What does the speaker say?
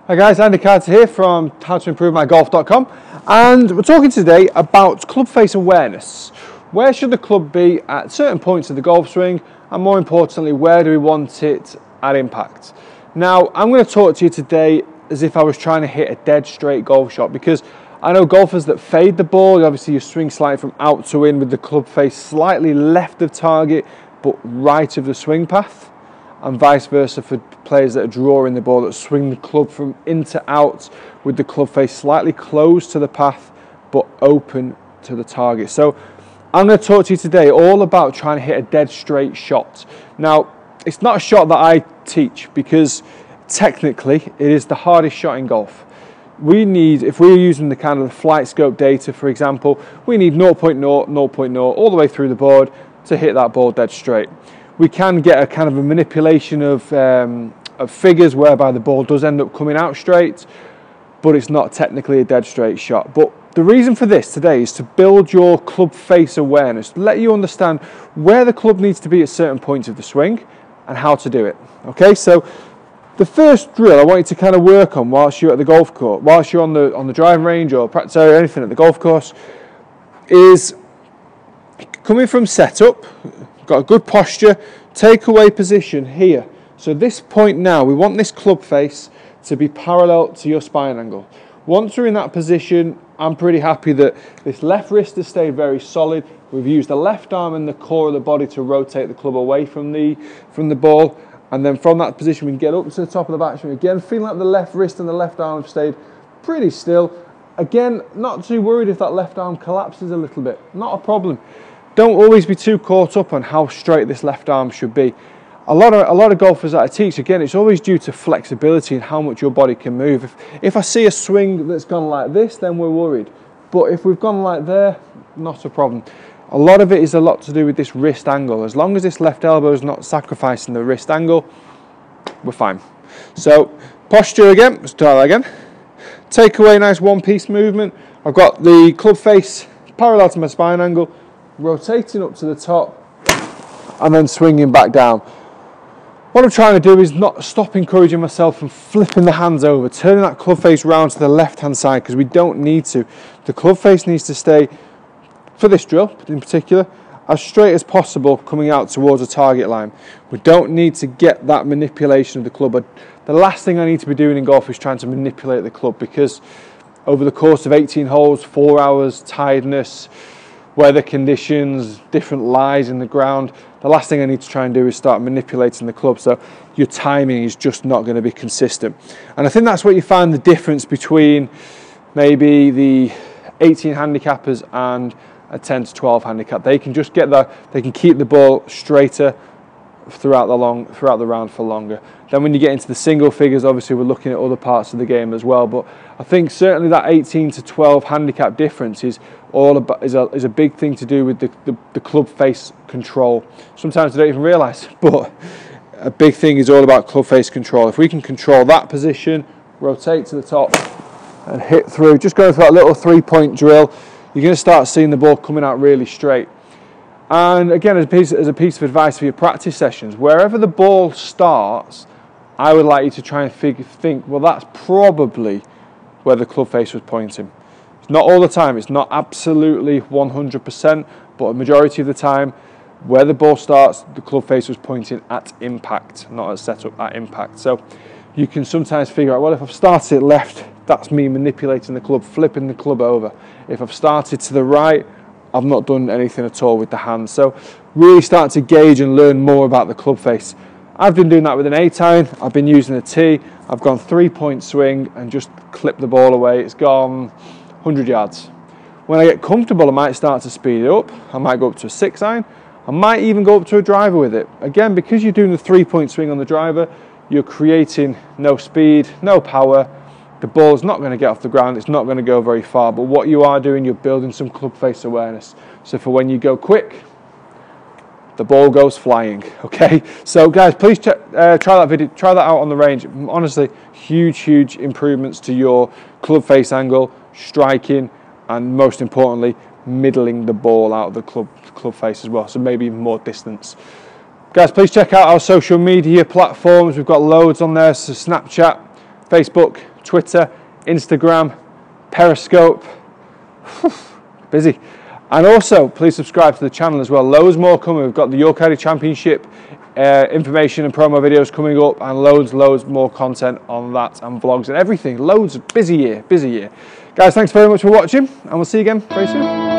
Hi guys, Andy Carter here from howtoimprovemygolf.com, and we're talking today about club face awareness. Where should the club be at certain points of the golf swing, and more importantly, where do we want it at impact? Now, I'm going to talk to you today as if I was trying to hit a dead straight golf shot, because I know golfers that fade the ball. Obviously you swing slightly from out to in with the club face slightly left of target but right of the swing path, and vice versa for players that are drawing the ball that swing the club from in to out with the club face slightly closed to the path but open to the target. So I'm going to talk to you today all about trying to hit a dead straight shot. Now, it's not a shot that I teach because technically it is the hardest shot in golf. We need, if we're using the kind of the flight scope data, for example, we need 0.0, 0.0 all the way through the board to hit that ball dead straight. We can get a kind of a manipulation of figures whereby the ball does end up coming out straight, but it's not technically a dead straight shot. But the reason for this today is to build your club face awareness, let you understand where the club needs to be at certain points of the swing and how to do it. Okay, so the first drill I want you to kind of work on whilst you're at the golf course, whilst you're on the driving range or practice area or anything at the golf course, is coming from setup. Got a good posture, takeaway position here. So this point now, we want this club face to be parallel to your spine angle. Once we're in that position, I'm pretty happy that this left wrist has stayed very solid. We've used the left arm and the core of the body to rotate the club away from the ball. And then from that position, we can get up to the top of the backswing. Again, feeling like the left wrist and the left arm have stayed pretty still. Again, not too worried if that left arm collapses a little bit. Not a problem. Don't always be too caught up on how straight this left arm should be. A lot of golfers that I teach, again, it's always due to flexibility and how much your body can move. If I see a swing that's gone like this, then we're worried. But if we've gone like there, not a problem. A lot of it is a lot to do with this wrist angle. As long as this left elbow is not sacrificing the wrist angle, we're fine. So posture again, let's try that again. Take away, nice one-piece movement. I've got the club face parallel to my spine angle, rotating up to the top and then swinging back down. What I'm trying to do is not stop encouraging myself from flipping the hands over, turning that club face round to the left hand side, because we don't need to. The club face needs to stay, for this drill in particular, as straight as possible coming out towards the target line. We don't need to get that manipulation of the club. The last thing I need to be doing in golf is trying to manipulate the club, because over the course of 18 holes, 4 hours, tiredness, weather conditions, different lies in the ground, the last thing I need to try and do is start manipulating the club, so your timing is just not going to be consistent. And I think that's what you find the difference between maybe the 18 handicappers and a 10 to 12 handicap. They can just get that, they can keep the ball straighter throughout the round for longer. Then when you get into the single figures, obviously we're looking at other parts of the game as well, but I think certainly that 18 to 12 handicap difference is a big thing to do with the club face control. Sometimes I don't even realise, but a big thing is all about club face control. If we can control that position, rotate to the top and hit through, just going through that little 3-point drill, you're going to start seeing the ball coming out really straight. And again, as a piece of advice for your practice sessions, wherever the ball starts, I would like you to try and think, well, that's probably where the club face was pointing. It's not all the time, it's not absolutely 100%, but a majority of the time, where the ball starts, the club face was pointing at impact, not at setup, at impact. So you can sometimes figure out, well, if I've started it left, that's me manipulating the club, flipping the club over. If I've started to the right, I've not done anything at all with the hands. So really start to gauge and learn more about the club face. I've been doing that with an 8-iron, I've been using a tee, I've gone 3-point swing and just clipped the ball away. It's gone 100 yards. When I get comfortable, I might start to speed it up. I might go up to a 6-iron. I might even go up to a driver with it. Again, because you're doing the 3-point swing on the driver, you're creating no speed, no power. The ball's not going to get off the ground, it's not going to go very far, but what you are doing, you're building some club face awareness. So for when you go quick, the ball goes flying, okay? So guys, please try that out on the range. Honestly, huge improvements to your club face angle, striking, and most importantly, middling the ball out of the club face as well, so maybe even more distance. Guys, please check out our social media platforms. We've got loads on there, so Snapchat, Facebook, Twitter, Instagram, Periscope. Busy. And also, please subscribe to the channel as well. Loads more coming. We've got the York Caddy Championship information and promo videos coming up, and loads more content on that, and vlogs and everything. Loads. Busy year. Guys, thanks very much for watching, and we'll see you again very soon.